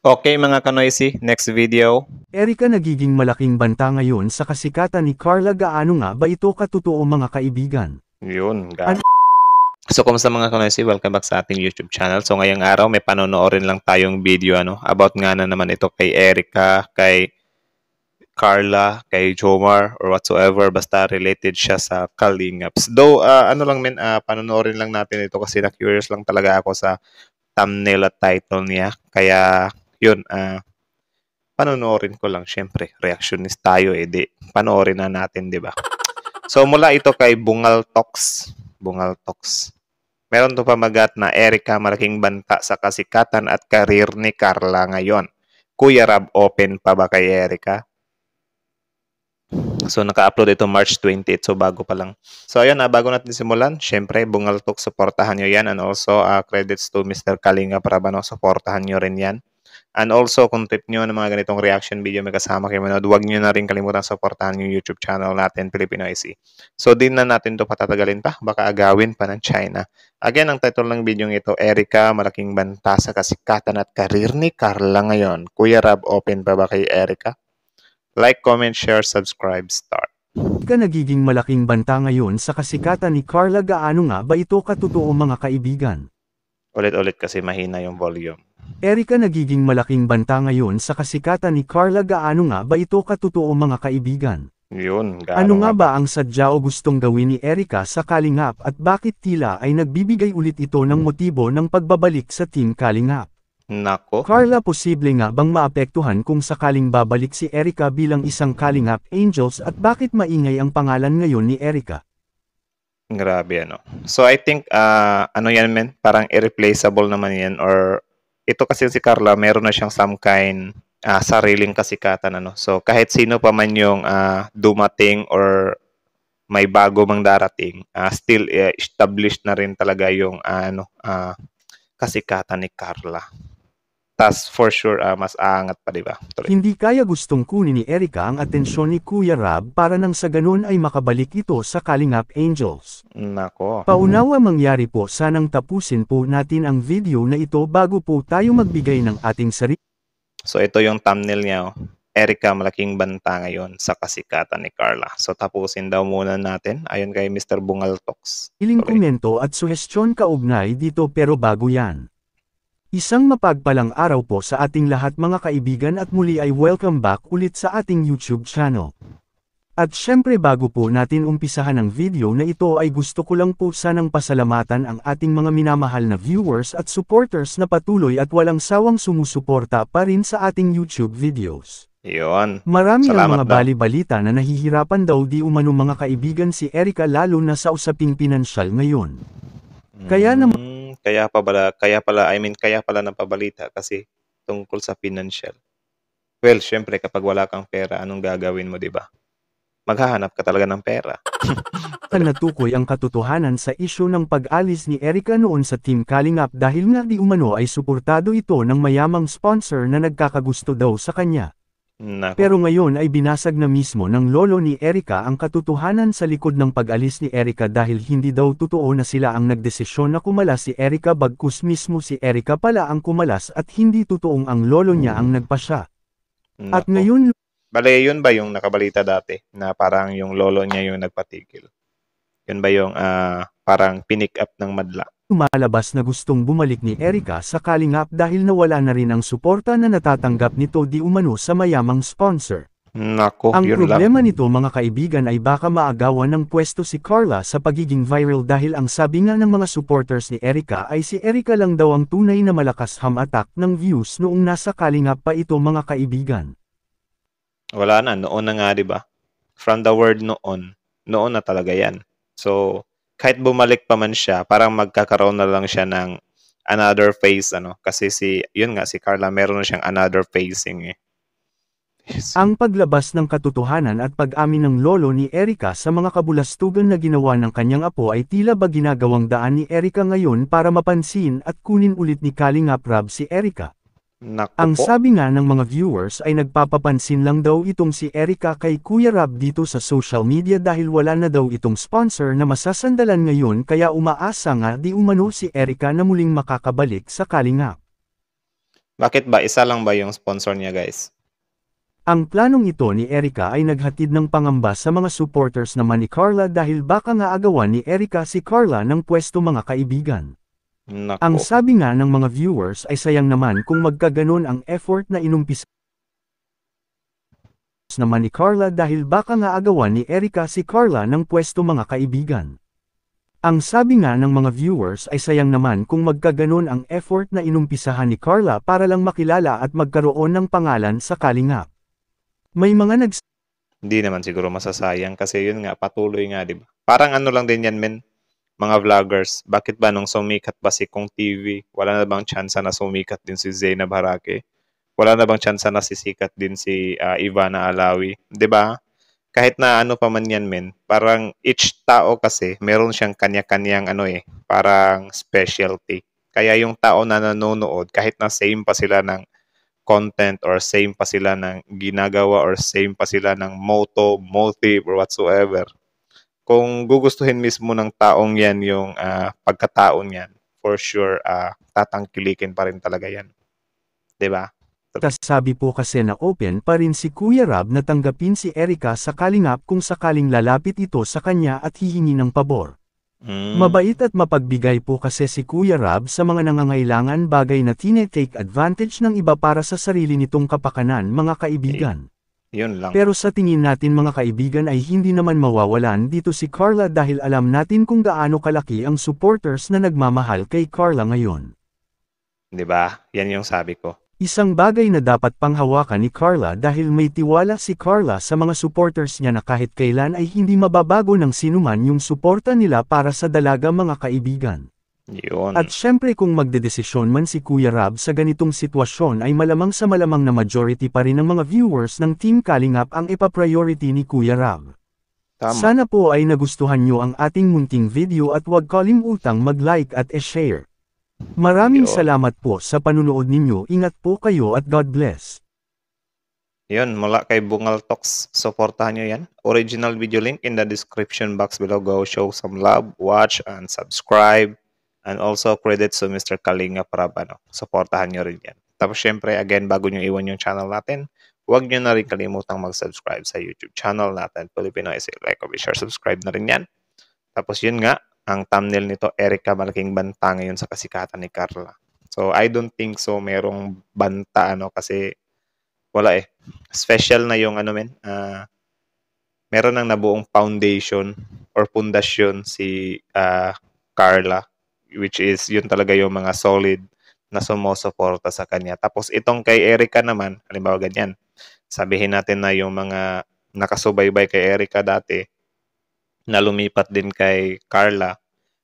Okay mga kanoisy, next video. Erika nagiging malaking banta ngayon sa kasikatan ni Carla. Gaano nga ba ito katotoo mga kaibigan? Yun, So kumusta mga kanoisy, welcome back sa ating YouTube channel. So ngayong araw may panonoorin lang tayong video about nga na naman ito kay Erika, kay Carla, kay Jomar, or whatsoever, basta related siya sa Kalingaps. Though, panonoorin lang natin ito kasi na-curious lang talaga ako sa thumbnail at title niya. Kaya, yun, panonoorin ko lang. Syempre, reactionist tayo di panoorin na natin, di ba? So, mula ito kay Bungal Talks. Bungal Talks. Meron to pamagat na Erika malaking banta sa kasikatan at karir ni Carla ngayon. Kuya Rab, open pa ba kay Erika? So, naka-upload ito March 28. So, bago pa lang. So, ayun, bago natin simulan, syempre, Bungal Talks, supportahan nyo yan. And also, credits to Mr. Kalinga Prabano, supportahan nyo rin yan. And also, kung trip nyo ng mga ganitong reaction video may kasama kayo manood, huwag nyo na rin kalimutan supportahan yung YouTube channel natin, Filipino IC. So, din na natin to patatagalin pa. Baka agawin pa ng China. Again, ang title ng video ito, Erika, malaking banta sa kasikatan at karir ni Carla ngayon. Kuya Rab, open pa ba kay Erika? Like, comment, share, subscribe, start. Erika nagiging malaking banta ngayon sa kasikatan ni Carla. Gaano nga ba ito katotoo mga kaibigan? Ulit-ulit kasi mahina yung volume. Erika nagiging malaking banta ngayon sa kasikatan ni Carla. Gaano nga ba ito katotoo mga kaibigan? Yun, Ano nga ba ang sadya o gustong gawin ni Erika sa Kalingap at bakit tila ay nagbibigay ulit ito ng motibo ng pagbabalik sa Team Kalingap? Nako. Carla, posible nga bang maapektuhan kung sakaling babalik si Erika bilang isang Kalingap Angels at bakit maingay ang pangalan ngayon ni Erika? Grabe So I think parang irreplaceable naman yan, or ito kasi si Carla meron na siyang some kind sariling kasikatan So kahit sino pa man yung dumating or may bago mang darating, still established na rin talaga yung kasikatan ni Carla. Tas for sure, mas aangat pa, di ba? Hindi kaya gustong kunin ni Erika ang atensyon ni Kuya Rab para nang sa ganun ay makabalik ito sa Kalingap Angels. Nako. Paunawa mangyari po, sanang tapusin po natin ang video na ito bago po tayo magbigay ng ating sarili. So ito yung thumbnail niya. Erika malaking banta ngayon sa kasikatan ni Carla. So tapusin daw muna natin ayon kay Mr. Bungal Talks. Iling komento at suhestyon kaugnay dito, pero bago yan. Isang mapagpalang araw po sa ating lahat mga kaibigan at muli ay welcome back ulit sa ating YouTube channel. At syempre bago po natin umpisahan ang video na ito ay gusto ko lang po sanang pasalamatan ang ating mga minamahal na viewers at supporters na patuloy at walang sawang sumusuporta pa rin sa ating YouTube videos. Yun. Marami ang mga daw. bali-balita na nahihirapan daw di umano mga kaibigan si Erika, lalo na sa usaping pinansyal ngayon. Kaya pala napabalita kasi tungkol sa financial. Well, syempre kapag wala kang pera, anong gagawin mo, 'di ba? Maghahanap ka talaga ng pera. Natukoy ang katotohanan sa isyu ng pag-alis ni Erika noon sa Team Kalingap dahil nga di umano ay suportado ito ng mayamang sponsor na nagkakagusto daw sa kanya. Nako. Pero ngayon ay binasag na mismo ng lolo ni Erika ang katotohanan sa likod ng pag-alis ni Erika dahil hindi daw totoo na sila ang nagdesisyon na kumalas si Erika, bagkus mismo si Erika pala ang kumalas at hindi totoong ang lolo niya ang nagpasya. Nako. At ngayon, bale yun ba yung nakabalita dati na parang yung lolo niya yung nagpatigil? Yun ba yung parang pinick up ng madla? lumalabas na gustong bumalik ni Erika sa Kalingap dahil nawala na rin ang suporta na natatanggap nito di umano sa mayamang sponsor. Nako, Ang yun problema lang. nito mga kaibigan ay baka maagawan ng pwesto si Carla sa pagiging viral dahil ang sabi nga ng mga supporters ni Erika ay si Erika lang daw ang tunay na malakas hamatak ng views noong nasa Kalingap pa ito mga kaibigan. Wala na, noon na nga, di ba? From the word noon na talaga yan. So, kahit bumalik pa man siya, parang magkakaroon na lang siya ng another phase, Kasi si Carla, meron na siyang another phasing eh. Yes. Ang paglabas ng katotohanan at pag-amin ng lolo ni Erika sa mga kabulastugan na ginawa ng kanyang apo ay tila ba ginagawang daan ni Erika ngayon para mapansin at kunin ulit ni Kalingap Rab si Erika. Naku Ang po. sabi nga ng mga viewers ay nagpapapansin lang daw itong si Erika kay Kuya Rab dito sa social media dahil wala na daw itong sponsor na masasandalan ngayon, kaya umaasa nga di umano si Erika na muling makakabalik sa Kalingap. Bakit ba? Isa lang ba yung sponsor niya, guys? Ang planong ito ni Erica ay naghatid ng pangamba sa mga supporters naman ni Carla dahil baka nga agawan ni Erica si Carla ng pwesto mga kaibigan. Ang Nako. sabi nga ng mga viewers ay sayang naman kung magkaganon ang effort na inumpisa naman ni Carla dahil baka nga agawan ni Erica si Carla ng pwesto mga kaibigan. Ang sabi nga ng mga viewers ay sayang naman kung magkaganon ang effort na inumpisahan ni Carla para lang makilala at magkaroon ng pangalan sa Kalingap. May mga Hindi naman siguro masasayang kasi yun nga, patuloy nga, di ba? Parang ano lang din yan, men, mga vloggers. Bakit ba nung sumikat ba si Kung TV, wala na bang tsansa na sumikat din si Zainab Harake? Wala na bang tsansa na sisikat din si Ivana Alawi? Di ba? Kahit na ano pa man yan, men, parang each tao kasi, meron siyang kanya-kanyang ano parang specialty. Kaya yung tao na nanonood, kahit na same pa sila ng content or same pa sila ng ginagawa or same pa sila ng motto, motive or whatsoever. Kung gugustuhin mismo ng taong yan yung pagkatao niyan, for sure tatangkilikin pa rin talaga yan. 'Di ba? Sabi po kasi na open pa rin si Kuya Rab na tanggapin si Erica sa Kalingap kung sakaling lalapit ito sa kanya at hihingi ng pabor. Mabait at mapagbigay po kasi si Kuya Rab sa mga nangangailangan bagay na tinetake advantage ng iba para sa sarili nitong kapakanan mga kaibigan. Yun lang. Pero sa tingin natin mga kaibigan ay hindi naman mawawalan dito si Carla dahil alam natin kung gaano kalaki ang supporters na nagmamahal kay Carla ngayon. 'Di ba? Yan yung sabi ko. Isang bagay na dapat panghawakan ni Carla dahil may tiwala si Carla sa mga supporters niya na kahit kailan ay hindi mababago ng sinuman yung suporta nila para sa dalaga mga kaibigan. Yun. At syempre kung magdedesisyon man si Kuya Rab sa ganitong sitwasyon ay malamang sa malamang na majority pa rin ng mga viewers ng Team Kalingap ang ipa-priority ni Kuya Rab. Tama. Sana po ay nagustuhan nyo ang ating munting video at huwag kalimutang mag-like at e-share. Maraming Yun. salamat po sa panunood ninyo. Ingat po kayo at God bless. Yun, mula kay Bungal Talks. Supportahan nyo yan. Original video link in the description box below. Go show some love, watch, and subscribe. And also credits to Mr. Kalinga Prab. Supportahan nyo rin yan. Tapos syempre, again, bago nyo iwan yung channel natin, huwag nyo na rin kalimutang mag-subscribe sa YouTube channel natin. Filipino Essay. Like, share, subscribe na rin yan. Tapos yun nga, ang thumbnail nito, Erica, malaking banta ngayon sa kasikatan ni Carla. So, I don't think so merong banta, kasi wala Special na yung meron ng nabuong foundation or pundasyon si Carla, which is yun talaga yung mga solid na sumusuporta sa kanya. Tapos itong kay Erica naman, halimbawa ganyan, sabihin natin na yung mga nakasubaybay kay Erica dati, na lumipat din kay Carla,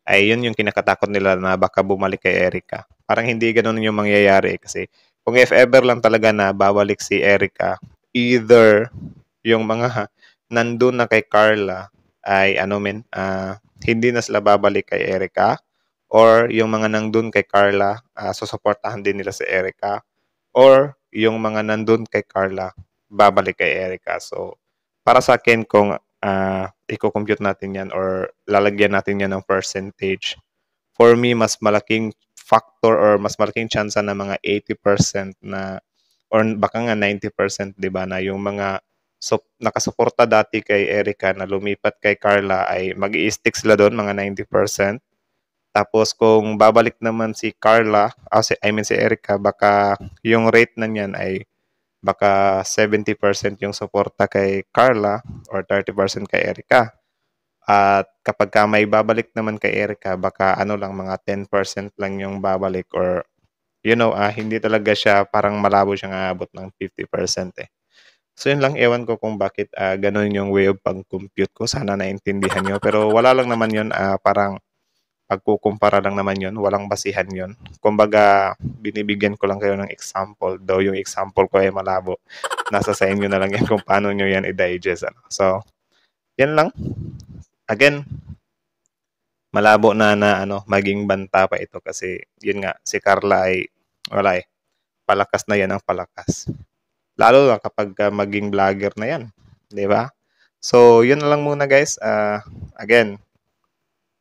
ay yun yung kinakatakot nila na baka bumalik kay Erica. Parang hindi ganun yung mangyayari kasi kung if ever lang talaga na babalik si Erica, either yung mga nandun na kay Carla ay hindi na sila babalik kay Erica, or yung mga nandun kay Carla, susuportahan din nila si Erica, or yung mga nandun kay Carla, babalik kay Erica. So, para sa akin, kung i-compute natin yan or lalagyan natin yan ng percentage, for me, mas malaking factor or mas malaking chance na mga 80% na or baka nga 90%, 'di ba, na yung mga nakasuporta dati kay Erica na lumipat kay Carla ay mag-i-stick sila doon, mga 90%. Tapos kung babalik naman si Carla, si Erica, baka yung rate na niyan ay baka 70% yung suporta kay Carla or 30% kay Erica. At kapag may babalik naman kay Erica, baka lang mga 10% lang yung babalik, or hindi talaga siya, parang malabo siyang aabot ng 50%. So yun lang, ewan ko kung bakit ganun yung way of pag-compute ko. Sana naintindihan nyo. Pero wala lang naman yun, parang pagkukumpara lang naman yun. Walang basihan yun. Kumbaga, binibigyan ko lang kayo ng example. Though yung example ko ay malabo. Nasa sa inyo na lang yan kung paano nyo yan i-digest. So, yan lang. Again, malabo na maging banta pa ito kasi yun nga, si Carla ay wala palakas na yan ang palakas. Lalo na kapag maging vlogger na yan, 'di ba? So, yun na lang muna guys. Again,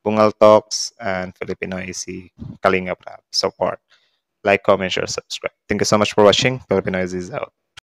Bungal Talks and Filipino AC Kalinga Prab support. like, comment, share, subscribe. Thank you so much for watching. Filipino is out.